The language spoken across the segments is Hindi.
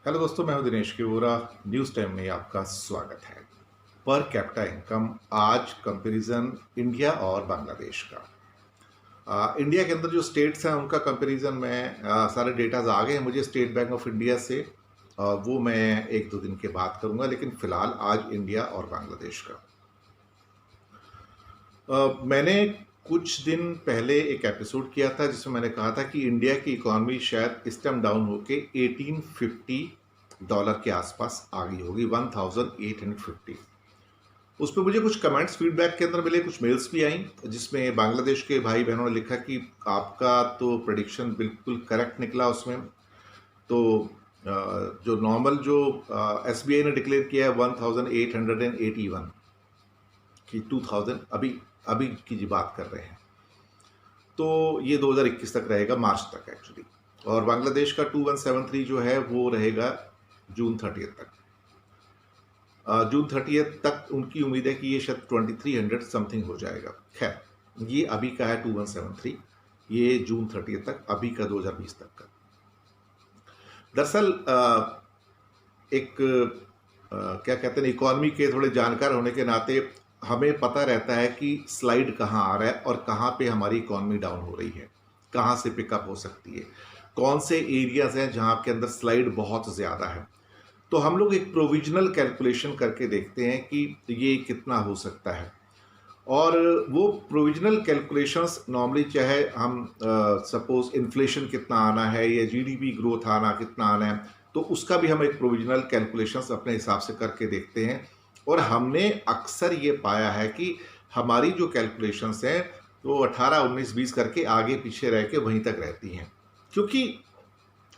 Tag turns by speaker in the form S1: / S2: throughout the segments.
S1: हेलो दोस्तों, मैं हूं दिनेश किवोरा। न्यूज़ टाइम में आपका स्वागत है। पर कैपिटा इनकम आज कंपैरिजन इंडिया और बांग्लादेश का। इंडिया के अंदर जो स्टेट्स हैं उनका कंपैरिजन में सारे डेटाज आ गए हैं मुझे स्टेट बैंक ऑफ इंडिया से। वो मैं एक दो दिन के बाद करूंगा, लेकिन फिलहाल आज इंडिया और बांग्लादेश का। मैंने कुछ दिन पहले एक एपिसोड किया था जिसमें मैंने कहा था कि इंडिया की इकोनॉमी शायद इस टाइम डाउन होके $1850 के आसपास आ गई होगी, 1850। उस पर मुझे कुछ कमेंट्स फीडबैक के अंदर मिले, कुछ मेल्स भी आई जिसमें बांग्लादेश के भाई बहनों ने लिखा कि आपका तो प्रेडिक्शन बिल्कुल करेक्ट निकला उसमें। तो जो नॉर्मल जो एसबीआई ने डिक्लेयर किया है 1881 कि 2000 अभी अभी की जी बात कर रहे हैं, तो ये 2021 तक रहेगा, मार्च तक एक्चुअली। और बांग्लादेश का 2173 जो है वो रहेगा जून 30 तक। जून 30 तक उनकी उम्मीद है कि ये शायद 2300 समथिंग हो जाएगा। खैर, ये अभी का है 2173, ये जून 30 तक, अभी का 2020 तक का। दरअसल एक क्या कहते हैं, इकोनॉमी के थोड़े जानकार होने के नाते हमें पता रहता है कि स्लाइड कहाँ आ रहा है और कहाँ पे हमारी इकोनॉमी डाउन हो रही है, कहाँ से पिकअप हो सकती है, कौन से एरियाज हैं जहाँ के अंदर स्लाइड बहुत ज़्यादा है। तो हम लोग एक प्रोविजनल कैलकुलेशन करके देखते हैं कि ये कितना हो सकता है। और वो प्रोविजनल कैलकुलेशंस नॉर्मली, चाहे हम सपोज इन्फ्लेशन कितना आना है या जीडीपी ग्रोथ आना कितना आना है, तो उसका भी हम एक प्रोविजनल कैलकुलेशंस अपने हिसाब से करके देखते हैं। और हमने अक्सर ये पाया है कि हमारी जो कैलकुलेशंस हैं वो 18, 19, 20 करके आगे पीछे रह के वहीं तक रहती हैं, क्योंकि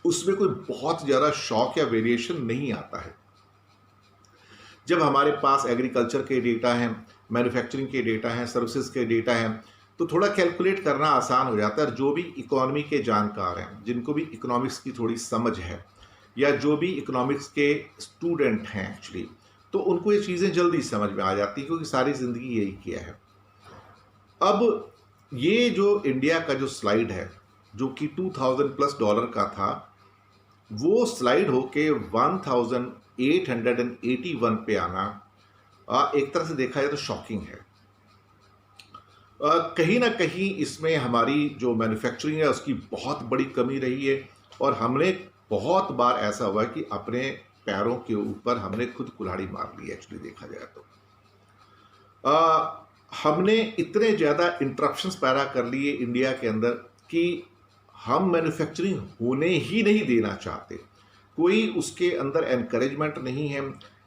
S1: उसमें कोई बहुत ज़्यादा शॉक या वेरिएशन नहीं आता है। जब हमारे पास एग्रीकल्चर के डेटा हैं, मैन्युफैक्चरिंग के डेटा हैं, सर्विसेज के डेटा हैं, तो थोड़ा कैलकुलेट करना आसान हो जाता है। जो भी इकोनॉमी के जानकार हैं, जिनको भी इकोनॉमिक्स की थोड़ी समझ है, या जो भी इकोनॉमिक्स के स्टूडेंट हैं एक्चुअली, तो उनको ये चीज़ें जल्दी समझ में आ जाती हैं, क्योंकि सारी ज़िंदगी यही किया है। अब ये जो इंडिया का जो स्लाइड है, जो कि $2000+ का था, वो स्लाइड होके 1881 पे आना एक तरह से देखा जाए तो शॉकिंग है। कहीं ना कहीं इसमें हमारी जो मैन्युफैक्चरिंग है उसकी बहुत बड़ी कमी रही है, और हमने बहुत बार ऐसा हुआ कि अपने पैरों के ऊपर हमने खुद कुल्हाड़ी मार ली एक्चुअली देखा जाए तो। हमने इतने ज़्यादा इंटरप्शंस पैदा कर लिए इंडिया के अंदर कि हम मैन्युफैक्चरिंग होने ही नहीं देना चाहते। कोई उसके अंदर एनकरेजमेंट नहीं है,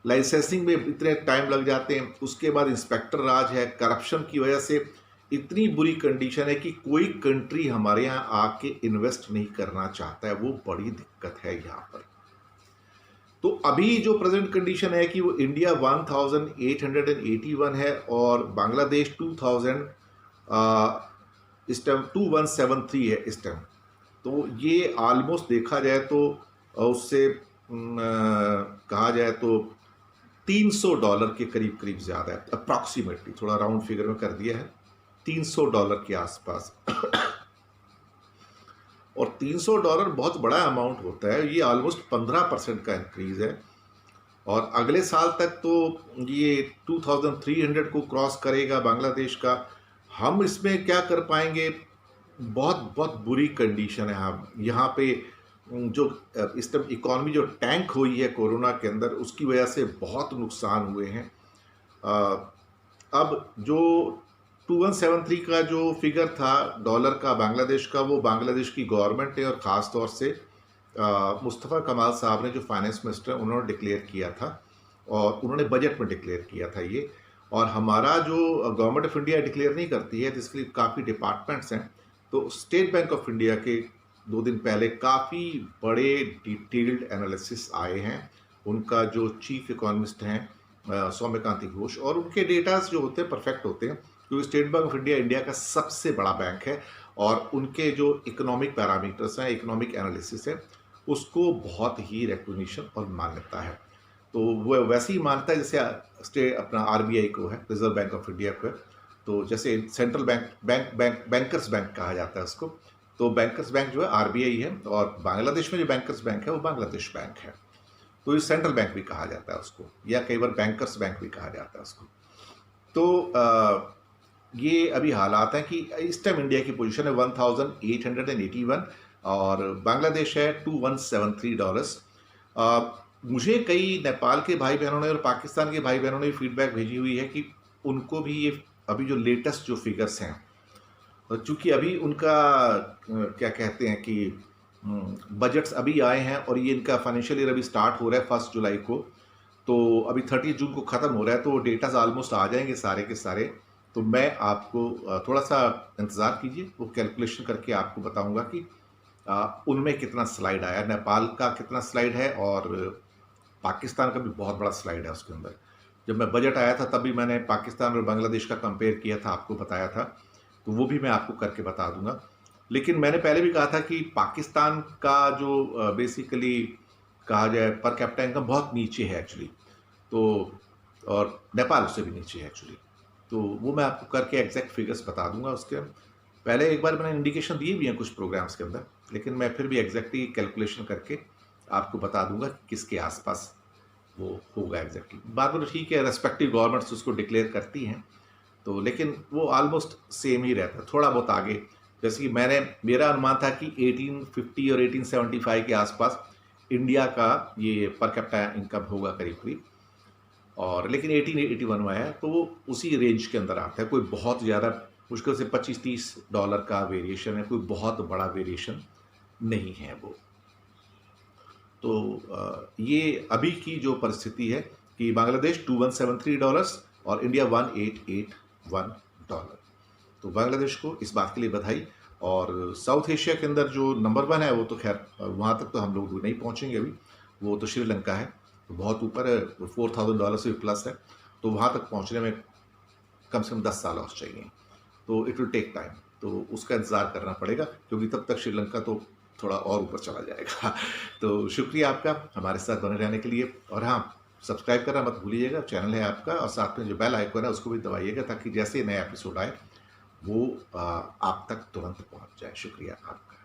S1: लाइसेंसिंग में इतने टाइम लग जाते हैं, उसके बाद इंस्पेक्टर राज है, करप्शन की वजह से इतनी बुरी कंडीशन है कि कोई कंट्री हमारे यहाँ आके इन्वेस्ट नहीं करना चाहता है। वो बड़ी दिक्कत है यहाँ पर। तो अभी जो प्रेजेंट कंडीशन है कि वो इंडिया 1881 है और बांग्लादेश 2000 इस टाइम 2173 है इस टाइम। तो ये ऑलमोस्ट देखा जाए तो उससे कहा जाए तो $300 के करीब करीब ज़्यादा है, अप्रॉक्सीमेटली, थोड़ा राउंड फिगर में कर दिया है, $300 के आसपास। और $300 बहुत बड़ा अमाउंट होता है, ये ऑलमोस्ट 15% का इंक्रीज है। और अगले साल तक तो ये 2300 को क्रॉस करेगा बांग्लादेश का। हम इसमें क्या कर पाएंगे? बहुत बहुत बुरी कंडीशन है। हम यहाँ पे जो इस टाइम इकॉनमी जो टैंक हुई है कोरोना के अंदर, उसकी वजह से बहुत नुकसान हुए हैं। अब जो 2173 का जो फिगर था डॉलर का बांग्लादेश का, वो बांग्लादेश की गवर्नमेंट ने और ख़ास तौर से मुस्तफ़ा कमाल साहब ने, जो फाइनेंस मिनिस्टर, उन्होंने डिक्लेयर किया था, और उन्होंने बजट में डिक्लेयर किया था ये। और हमारा जो गवर्नमेंट ऑफ इंडिया डिक्लेयर नहीं करती है, जिसके लिए काफ़ी डिपार्टमेंट्स हैं, तो स्टेट बैंक ऑफ इंडिया के 2 दिन पहले काफ़ी बड़े डिटेल्ड एनालिसिस आए हैं। उनका जो चीफ इकोनॉमिस्ट हैं सौम्यकांति घोष, और उनके डेटास जो होते हैं परफेक्ट होते हैं, क्योंकि state bank of India India का सबसे बड़ा बैंक है, और उनके जो इकोनॉमिक पैरामीटर्स हैं, इकोनॉमिक एनालिसिस है, उसको बहुत ही रिकॉग्निशन और मान्यता है। तो वो वैसे ही मानता है जैसे स्टेट अपना आरबीआई को है, रिजर्व बैंक ऑफ इंडिया को है। तो जैसे सेंट्रल बैंकर्स बैंक कहा जाता है उसको, तो बैंकर्स बैंक जो है आरबीआई है, और बांग्लादेश में जो बैंकर्स बैंक है वो बांग्लादेश बैंक है। तो ये सेंट्रल बैंक भी कहा जाता है उसको, या कई बार बैंकर्स बैंक भी कहा जाता है उसको। तो ये अभी हालात हैं कि इस टाइम इंडिया की पोजीशन है 1881 और बांग्लादेश है $2173। मुझे कई नेपाल के भाई बहनों ने और पाकिस्तान के भाई बहनों ने फीडबैक भेजी हुई है कि उनको भी ये अभी जो लेटेस्ट जो फिगर्स हैं, और चूंकि अभी उनका क्या कहते हैं कि बजट्स अभी आए हैं और ये इनका फाइनेंशियल ईयर अभी स्टार्ट हो रहा है 1 जुलाई को, तो अभी 30 जून को ख़त्म हो रहा है, तो डेटाज ऑलमोस्ट आ जाएंगे सारे के सारे। तो मैं आपको थोड़ा सा इंतज़ार कीजिए, वो कैलकुलेशन करके आपको बताऊंगा कि उनमें कितना स्लाइड आया, नेपाल का कितना स्लाइड है और पाकिस्तान का भी बहुत बड़ा स्लाइड है उसके अंदर। जब मैं बजट आया था तब भी मैंने पाकिस्तान और बांग्लादेश का कंपेयर किया था, आपको बताया था, तो वो भी मैं आपको करके बता दूंगा। लेकिन मैंने पहले भी कहा था कि पाकिस्तान का जो बेसिकली कहा जाए पर कैपिटा इनकम बहुत नीचे है एक्चुअली, तो और नेपाल उससे भी नीचे है एक्चुअली। तो वो मैं आपको करके एग्जैक्ट फिगर्स बता दूंगा। उसके पहले एक बार मैंने इंडिकेशन दिए भी हैं कुछ प्रोग्राम्स के अंदर, लेकिन मैं फिर भी एग्जैक्टली कैलकुलेशन करके आपको बता दूंगा कि किसके आसपास वो होगा एग्जैक्टली। बाद में तो ठीक है, रेस्पेक्टिव गवर्नमेंट्स उसको डिक्लेयर करती हैं, तो लेकिन वो ऑलमोस्ट सेम ही रहता है, थोड़ा बहुत आगे। जैसे कि मेरा अनुमान था कि 1850 और 1875 के आसपास इंडिया का ये पर कैपिटा इनकम होगा करीब करीब, और लेकिन 1881 में आया, तो वो उसी रेंज के अंदर आता है। कोई बहुत ज़्यादा मुश्किल से $25-30 का वेरिएशन है, कोई बहुत बड़ा वेरिएशन नहीं है वो। तो ये अभी की जो परिस्थिति है कि बांग्लादेश $2173 और इंडिया $1881। तो बांग्लादेश को इस बात के लिए बधाई। और साउथ एशिया के अंदर जो नंबर 1 है वो तो खैर वहाँ तक तो हम लोग नहीं पहुँचेंगे अभी, वो तो श्रीलंका है, तो बहुत ऊपर है, $4000 से भी प्लस है। तो वहाँ तक पहुँचने में कम से कम 10 साल और चाहिए, तो इट विल टेक टाइम, तो उसका इंतज़ार करना पड़ेगा, क्योंकि तब तक श्रीलंका तो थोड़ा और ऊपर चला जाएगा। तो शुक्रिया आपका हमारे साथ बने रहने के लिए, और हाँ, सब्सक्राइब करना मत भूलिएगा, चैनल है आपका, और साथ में जो बेल आइकन है उसको भी दबाइएगा, ताकि जैसे नया एपिसोड आए वो आप तक तुरंत पहुंच जाए। शुक्रिया आपका।